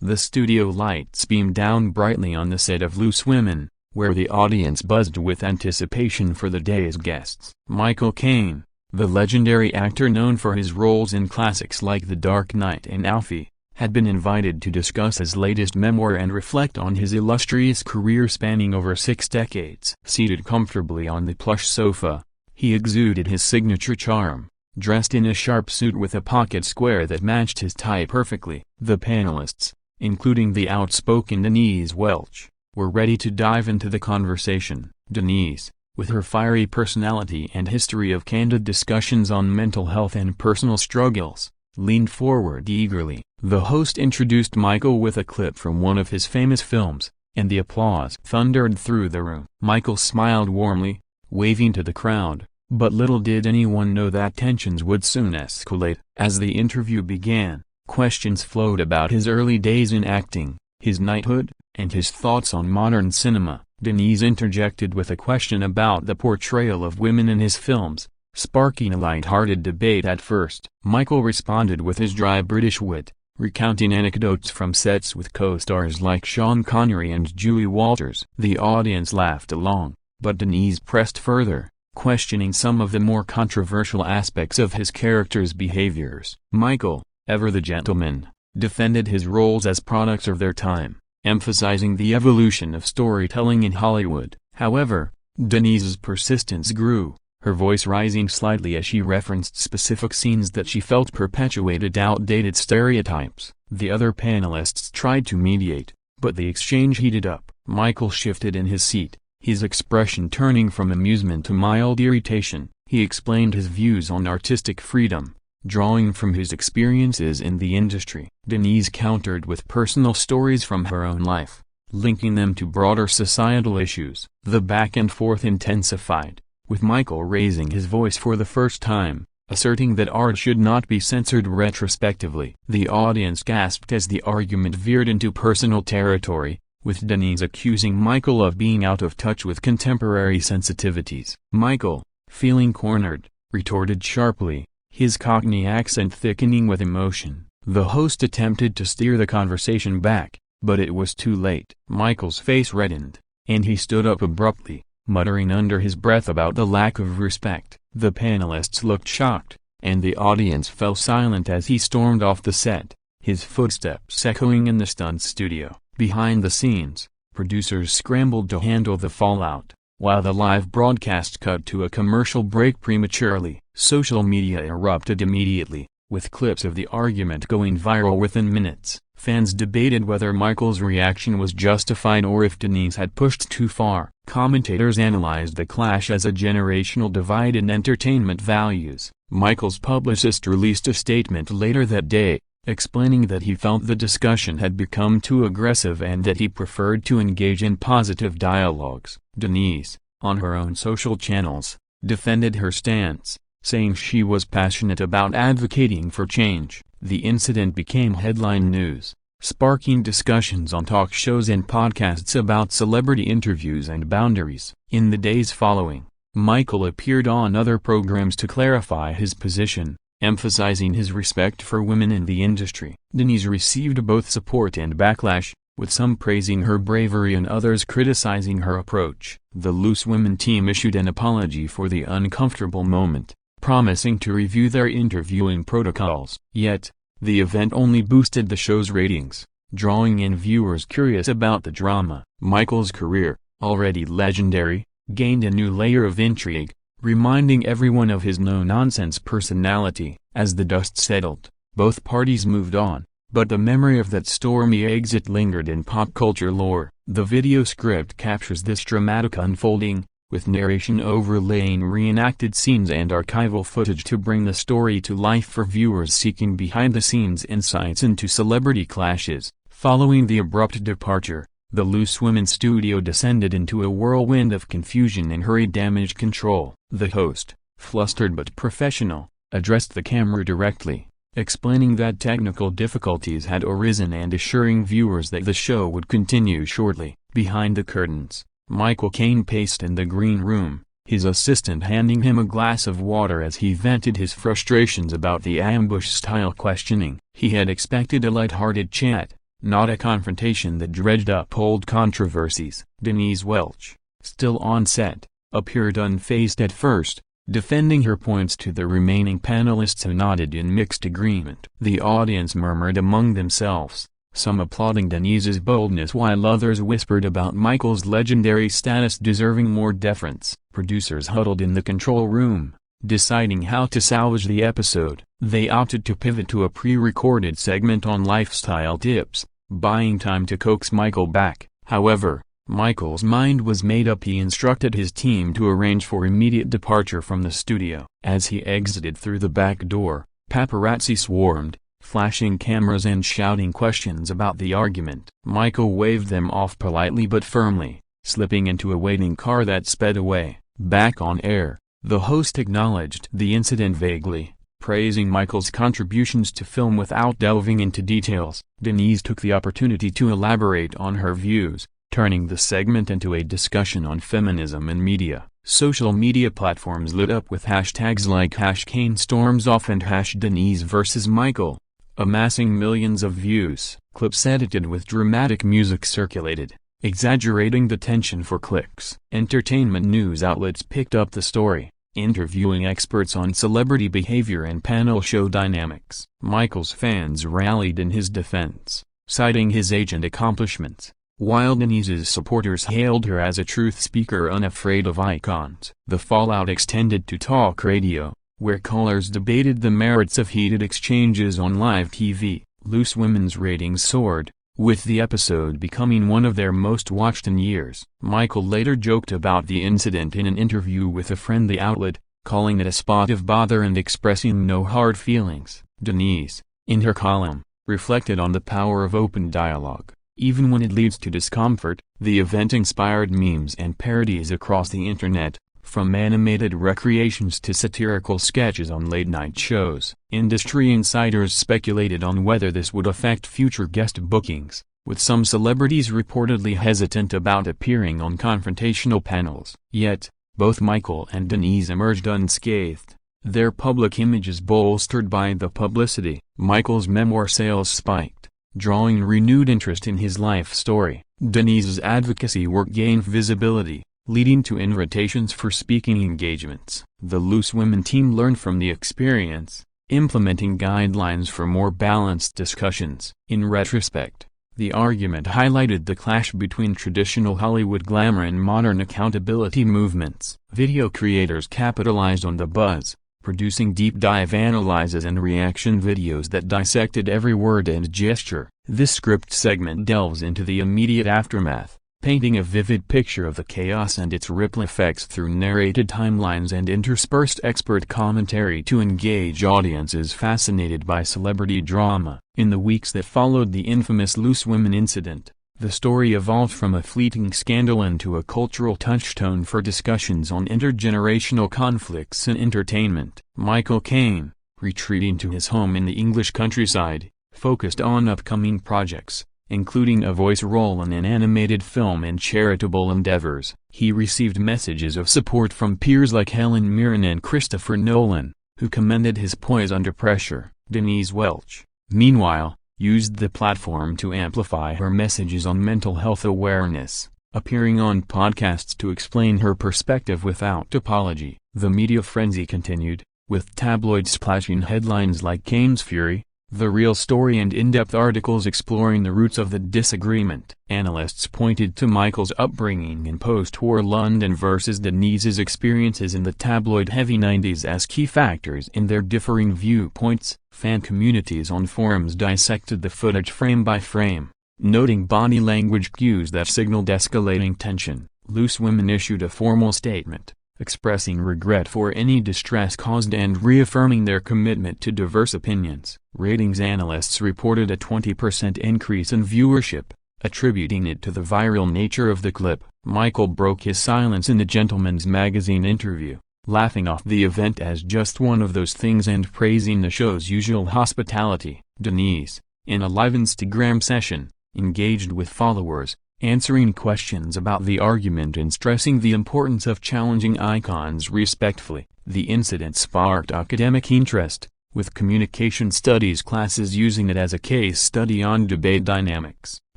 The studio lights beamed down brightly on the set of Loose Women, where the audience buzzed with anticipation for the day's guests. Michael Caine, the legendary actor known for his roles in classics like The Dark Knight and Alfie, had been invited to discuss his latest memoir and reflect on his illustrious career spanning over 6 decades. Seated comfortably on the plush sofa, he exuded his signature charm, dressed in a sharp suit with a pocket square that matched his tie perfectly. The panelists, including the outspoken Denise Welch, were ready to dive into the conversation. Denise, with her fiery personality and history of candid discussions on mental health and personal struggles, leaned forward eagerly. The host introduced Michael with a clip from one of his famous films, and the applause thundered through the room. Michael smiled warmly, waving to the crowd, but little did anyone know that tensions would soon escalate. As the interview began, questions flowed about his early days in acting, his knighthood, and his thoughts on modern cinema. Denise interjected with a question about the portrayal of women in his films, sparking a light-hearted debate at first. Michael responded with his dry British wit, recounting anecdotes from sets with co-stars like Sean Connery and Julie Walters. The audience laughed along, but Denise pressed further, questioning some of the more controversial aspects of his characters' behaviors. Michael, ever the gentleman, defended his roles as products of their time, emphasizing the evolution of storytelling in Hollywood. However, Denise's persistence grew, her voice rising slightly as she referenced specific scenes that she felt perpetuated outdated stereotypes. The other panelists tried to mediate, but the exchange heated up. Michael shifted in his seat, his expression turning from amusement to mild irritation. He explained his views on artistic freedom, drawing from his experiences in the industry. Denise countered with personal stories from her own life, linking them to broader societal issues. The back and forth intensified, with Michael raising his voice for the first time, asserting that art should not be censored retrospectively. The audience gasped as the argument veered into personal territory, with Denise accusing Michael of being out of touch with contemporary sensitivities. Michael, feeling cornered, retorted sharply, his Cockney accent thickening with emotion. The host attempted to steer the conversation back, but it was too late. Michael's face reddened, and he stood up abruptly, muttering under his breath about the lack of respect. The panelists looked shocked, and the audience fell silent as he stormed off the set, his footsteps echoing in the stunt studio. Behind the scenes, producers scrambled to handle the fallout, while the live broadcast cut to a commercial break prematurely. Social media erupted immediately, with clips of the argument going viral within minutes. Fans debated whether Michael's reaction was justified or if Denise had pushed too far. Commentators analyzed the clash as a generational divide in entertainment values. Michael's publicist released a statement later that day, explaining that he felt the discussion had become too aggressive and that he preferred to engage in positive dialogues. Denise, on her own social channels, defended her stance, saying she was passionate about advocating for change. The incident became headline news, sparking discussions on talk shows and podcasts about celebrity interviews and boundaries. In the days following, Michael appeared on other programs to clarify his position, emphasizing his respect for women in the industry. Denise received both support and backlash, with some praising her bravery and others criticizing her approach. The Loose Women team issued an apology for the uncomfortable moment, promising to review their interviewing protocols. Yet, the event only boosted the show's ratings, drawing in viewers curious about the drama. Michael's career, already legendary, gained a new layer of intrigue, reminding everyone of his no-nonsense personality. As the dust settled, both parties moved on, but the memory of that stormy exit lingered in pop culture lore. The video script captures this dramatic unfolding, with narration overlaying reenacted scenes and archival footage to bring the story to life for viewers seeking behind-the-scenes insights into celebrity clashes. Following the abrupt departure, the Loose Women studio descended into a whirlwind of confusion and hurried damage control. The host, flustered but professional, addressed the camera directly, explaining that technical difficulties had arisen and assuring viewers that the show would continue shortly. Behind the curtains, Michael Caine paced in the green room, his assistant handing him a glass of water as he vented his frustrations about the ambush-style questioning. He had expected a light-hearted chat, not a confrontation that dredged up old controversies. Denise Welch, still on set, appeared unfazed at first, defending her points to the remaining panelists who nodded in mixed agreement. The audience murmured among themselves, some applauding Denise's boldness while others whispered about Michael's legendary status deserving more deference. Producers huddled in the control room, deciding how to salvage the episode. They opted to pivot to a pre-recorded segment on lifestyle tips, buying time to coax Michael back. However, Michael's mind was made up. He instructed his team to arrange for immediate departure from the studio. As he exited through the back door, paparazzi swarmed, flashing cameras and shouting questions about the argument. Michael waved them off politely but firmly, slipping into a waiting car that sped away. Back on air, the host acknowledged the incident vaguely, praising Michael's contributions to film without delving into details. Denise took the opportunity to elaborate on her views, turning the segment into a discussion on feminism in media. Social media platforms lit up with hashtags like #CaineStormsOff and #Denise vs Michael, amassing millions of views. Clips edited with dramatic music circulated, exaggerating the tension for clicks. Entertainment news outlets picked up the story, interviewing experts on celebrity behavior and panel show dynamics. Michael's fans rallied in his defense, citing his age and accomplishments, while Denise's supporters hailed her as a truth speaker unafraid of icons. The fallout extended to talk radio, where callers debated the merits of heated exchanges on live TV. Loose Women's ratings soared, with the episode becoming one of their most watched in years. Michael later joked about the incident in an interview with a friendly outlet, calling it a spot of bother and expressing no hard feelings. Denise, in her column, reflected on the power of open dialogue. Even when it leads to discomfort, the event inspired memes and parodies across the internet, from animated recreations to satirical sketches on late-night shows. Industry insiders speculated on whether this would affect future guest bookings, with some celebrities reportedly hesitant about appearing on confrontational panels. Yet, both Michael and Denise emerged unscathed, their public images bolstered by the publicity. Michael's memoir sales spiked, drawing renewed interest in his life story. Denise's advocacy work gained visibility, leading to invitations for speaking engagements. The Loose Women team learned from the experience, implementing guidelines for more balanced discussions. In retrospect, the argument highlighted the clash between traditional Hollywood glamour and modern accountability movements. Video creators capitalized on the buzz, producing deep-dive analyses and reaction videos that dissected every word and gesture. This script segment delves into the immediate aftermath, painting a vivid picture of the chaos and its ripple effects through narrated timelines and interspersed expert commentary to engage audiences fascinated by celebrity drama. In the weeks that followed the infamous Loose Women incident, the story evolved from a fleeting scandal into a cultural touchstone for discussions on intergenerational conflicts in entertainment. Michael Caine, retreating to his home in the English countryside, focused on upcoming projects, including a voice role in an animated film and charitable endeavors. He received messages of support from peers like Helen Mirren and Christopher Nolan, who commended his poise under pressure. Denise Welch, meanwhile, used the platform to amplify her messages on mental health awareness, appearing on podcasts to explain her perspective without apology. The media frenzy continued, with tabloids splashing headlines like Caine's Fury, The Real Story and in-depth articles exploring the roots of the disagreement. Analysts pointed to Michael's upbringing in post-war London versus Denise's experiences in the tabloid-heavy 90s as key factors in their differing viewpoints. Fan communities on forums dissected the footage frame by frame, noting body language cues that signaled escalating tension. Loose Women issued a formal statement, expressing regret for any distress caused and reaffirming their commitment to diverse opinions. Ratings analysts reported a 20% increase in viewership, attributing it to the viral nature of the clip. Michael broke his silence in the Gentleman's Magazine interview, laughing off the event as just one of those things and praising the show's usual hospitality. Denise, in a live Instagram session, engaged with followers, answering questions about the argument and stressing the importance of challenging icons respectfully. The incident sparked academic interest, with communication studies classes using it as a case study on debate dynamics.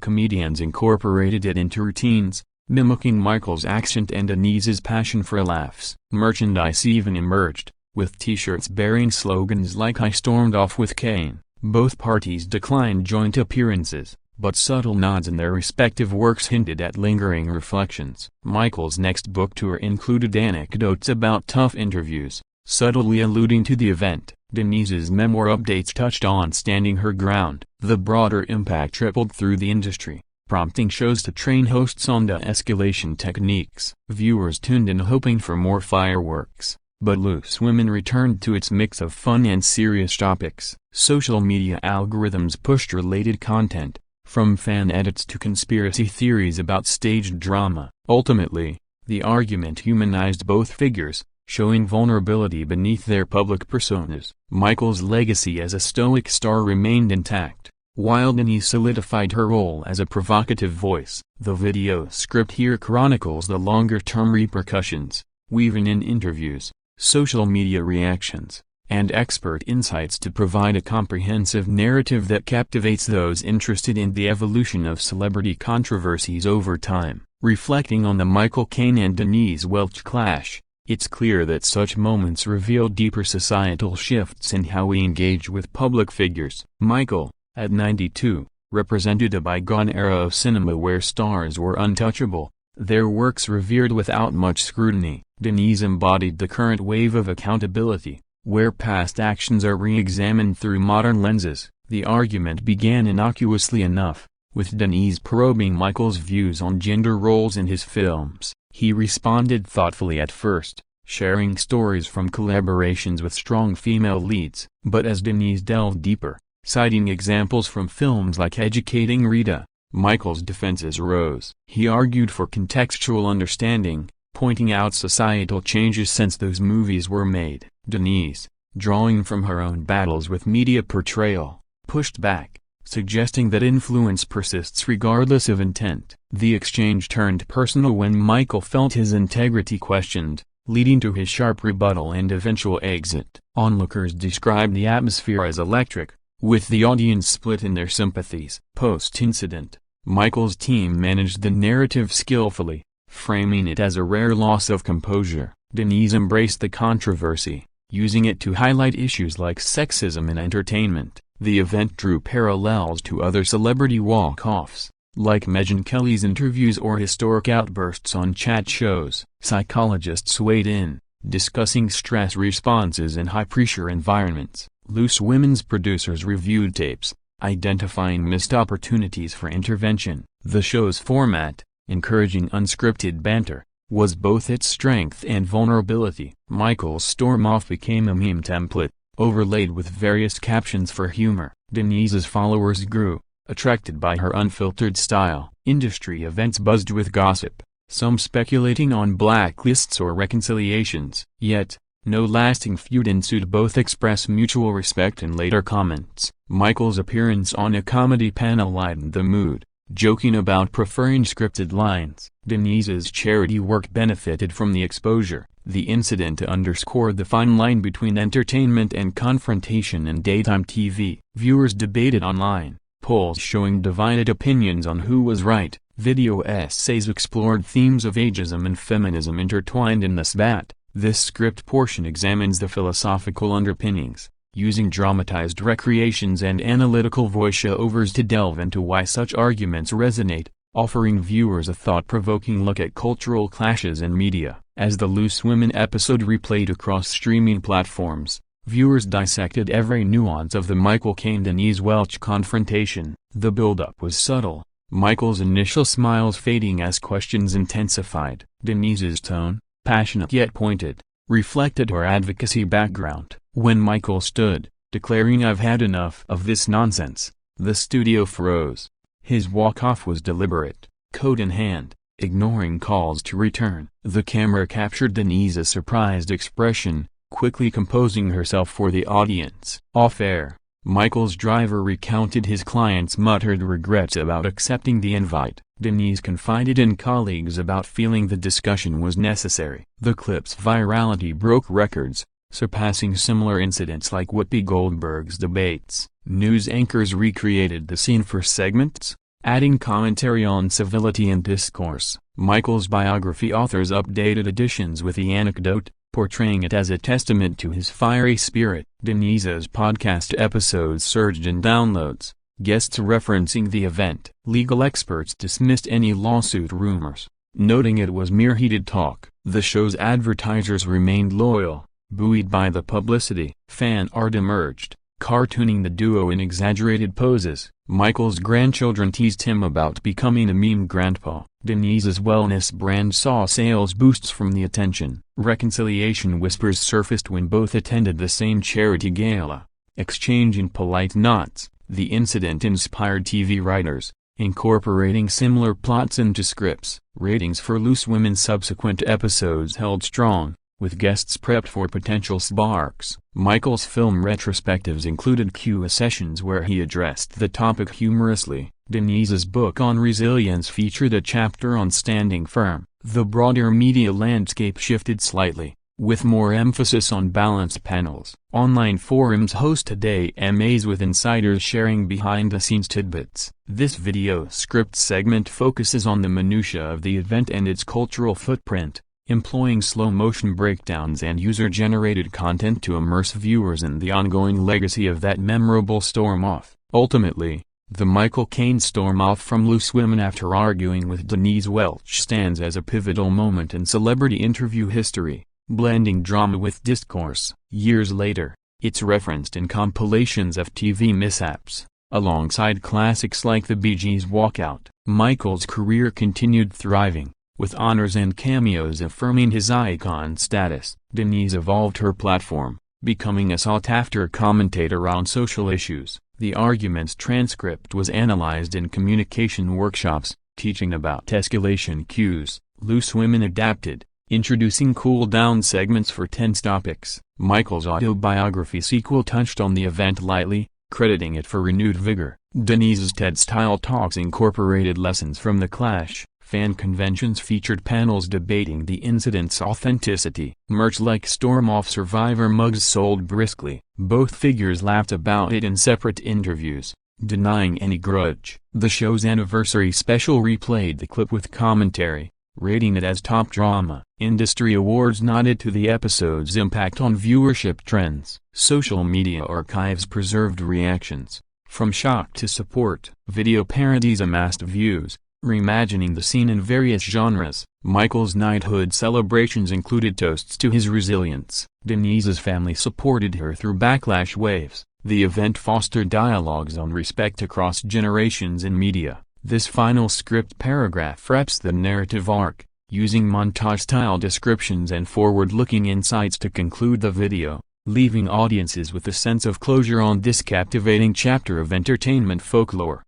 Comedians incorporated it into routines, mimicking Michael's accent and Denise's passion for laughs. Merchandise even emerged, with t-shirts bearing slogans like "I stormed off with Caine." Both parties declined joint appearances, but subtle nods in their respective works hinted at lingering reflections. Michael's next book tour included anecdotes about tough interviews, subtly alluding to the event. Denise's memoir updates touched on standing her ground. The broader impact rippled through the industry, prompting shows to train hosts on de-escalation techniques. Viewers tuned in hoping for more fireworks, but Loose Women returned to its mix of fun and serious topics. Social media algorithms pushed related content, from fan edits to conspiracy theories about staged drama. Ultimately, the argument humanized both figures, showing vulnerability beneath their public personas. Michael's legacy as a stoic star remained intact, while Denise solidified her role as a provocative voice. The video script here chronicles the longer-term repercussions, weaving in interviews, social media reactions, and expert insights to provide a comprehensive narrative that captivates those interested in the evolution of celebrity controversies over time. Reflecting on the Michael Caine and Denise Welch clash, it's clear that such moments reveal deeper societal shifts in how we engage with public figures. Michael, at 92, represented a bygone era of cinema where stars were untouchable, their works revered without much scrutiny. Denise embodied the current wave of accountability, where past actions are re-examined through modern lenses. The argument began innocuously enough, with Denise probing Michael's views on gender roles in his films. He responded thoughtfully at first, sharing stories from collaborations with strong female leads. But as Denise delved deeper, citing examples from films like Educating Rita, Michael's defenses rose. He argued for contextual understanding, pointing out societal changes since those movies were made. Denise, drawing from her own battles with media portrayal, pushed back, suggesting that influence persists regardless of intent. The exchange turned personal when Michael felt his integrity questioned, leading to his sharp rebuttal and eventual exit. Onlookers described the atmosphere as electric, with the audience split in their sympathies. Post-incident, Michael's team managed the narrative skillfully, framing it as a rare loss of composure. Denise embraced the controversy, using it to highlight issues like sexism in entertainment. The event drew parallels to other celebrity walk-offs, like Megyn Kelly's interviews or historic outbursts on chat shows. Psychologists weighed in, discussing stress responses in high-pressure environments. Loose Women's producers reviewed tapes, identifying missed opportunities for intervention. The show's format, encouraging unscripted banter, was both its strength and vulnerability. Michael's storm off became a meme template, overlaid with various captions for humor. Denise's followers grew, attracted by her unfiltered style. Industry events buzzed with gossip, some speculating on blacklists or reconciliations. Yet, no lasting feud ensued. Both expressed mutual respect in later comments. Michael's appearance on a comedy panel lightened the mood, joking about preferring scripted lines. Denise's charity work benefited from the exposure. The incident underscored the fine line between entertainment and confrontation in daytime TV. Viewers debated online, polls showing divided opinions on who was right. Video essays explored themes of ageism and feminism intertwined in the spat. This script portion examines the philosophical underpinnings, using dramatized recreations and analytical voiceovers to delve into why such arguments resonate, offering viewers a thought-provoking look at cultural clashes in media. As the Loose Women episode replayed across streaming platforms, viewers dissected every nuance of the Michael Caine-Denise Welch confrontation. The build-up was subtle, Michael's initial smiles fading as questions intensified. Denise's tone, passionate yet pointed, reflected her advocacy background. When Michael stood, declaring "I've had enough of this nonsense," the studio froze. His walk-off was deliberate, coat in hand, ignoring calls to return. The camera captured Denise's surprised expression, quickly composing herself for the audience. Off-air, Michael's driver recounted his client's muttered regrets about accepting the invite. Denise confided in colleagues about feeling the discussion was necessary. The clip's virality broke records, surpassing similar incidents like Whoopi Goldberg's debates. News anchors recreated the scene for segments, adding commentary on civility and discourse. Michael's biography authors updated editions with the anecdote, portraying it as a testament to his fiery spirit. Denise's podcast episodes surged in downloads, guests referencing the event. Legal experts dismissed any lawsuit rumors, noting it was mere heated talk. The show's advertisers remained loyal, buoyed by the publicity. Fan art emerged, cartooning the duo in exaggerated poses. Michael's grandchildren teased him about becoming a meme grandpa. Denise's wellness brand saw sales boosts from the attention. Reconciliation whispers surfaced when both attended the same charity gala, exchanging polite nods. The incident inspired TV writers, incorporating similar plots into scripts. Ratings for Loose Women's subsequent episodes held strong, with guests prepped for potential sparks. Michael's film retrospectives included Q&A sessions where he addressed the topic humorously. Denise's book on resilience featured a chapter on standing firm. The broader media landscape shifted slightly, with more emphasis on balanced panels. Online forums hosted AMAs with insiders sharing behind-the-scenes tidbits. This video script segment focuses on the minutiae of the event and its cultural footprint, employing slow-motion breakdowns and user-generated content to immerse viewers in the ongoing legacy of that memorable storm-off. Ultimately, the Michael Caine storm-off from Loose Women after arguing with Denise Welch stands as a pivotal moment in celebrity interview history, blending drama with discourse. Years later, it's referenced in compilations of TV mishaps, alongside classics like the Bee Gees' Walkout. Michael's career continued thriving, with honors and cameos affirming his icon status. Denise evolved her platform, becoming a sought-after commentator on social issues. The argument's transcript was analyzed in communication workshops, teaching about escalation cues. Loose Women adapted, introducing cool-down segments for tense topics. Michael's autobiography sequel touched on the event lightly, crediting it for renewed vigor. Denise's TED-style talks incorporated lessons from the clash. Fan conventions featured panels debating the incident's authenticity. Merch like Storm-Off Survivor mugs sold briskly. Both figures laughed about it in separate interviews, denying any grudge. The show's anniversary special replayed the clip with commentary, rating it as top drama. Industry awards nodded to the episode's impact on viewership trends. Social media archives preserved reactions, from shock to support. Video parodies amassed views, reimagining the scene in various genres. Michael's knighthood celebrations included toasts to his resilience. Denise's family supported her through backlash waves. The event fostered dialogues on respect across generations in media. This final script paragraph wraps the narrative arc, using montage-style descriptions and forward-looking insights to conclude the video, leaving audiences with a sense of closure on this captivating chapter of entertainment folklore.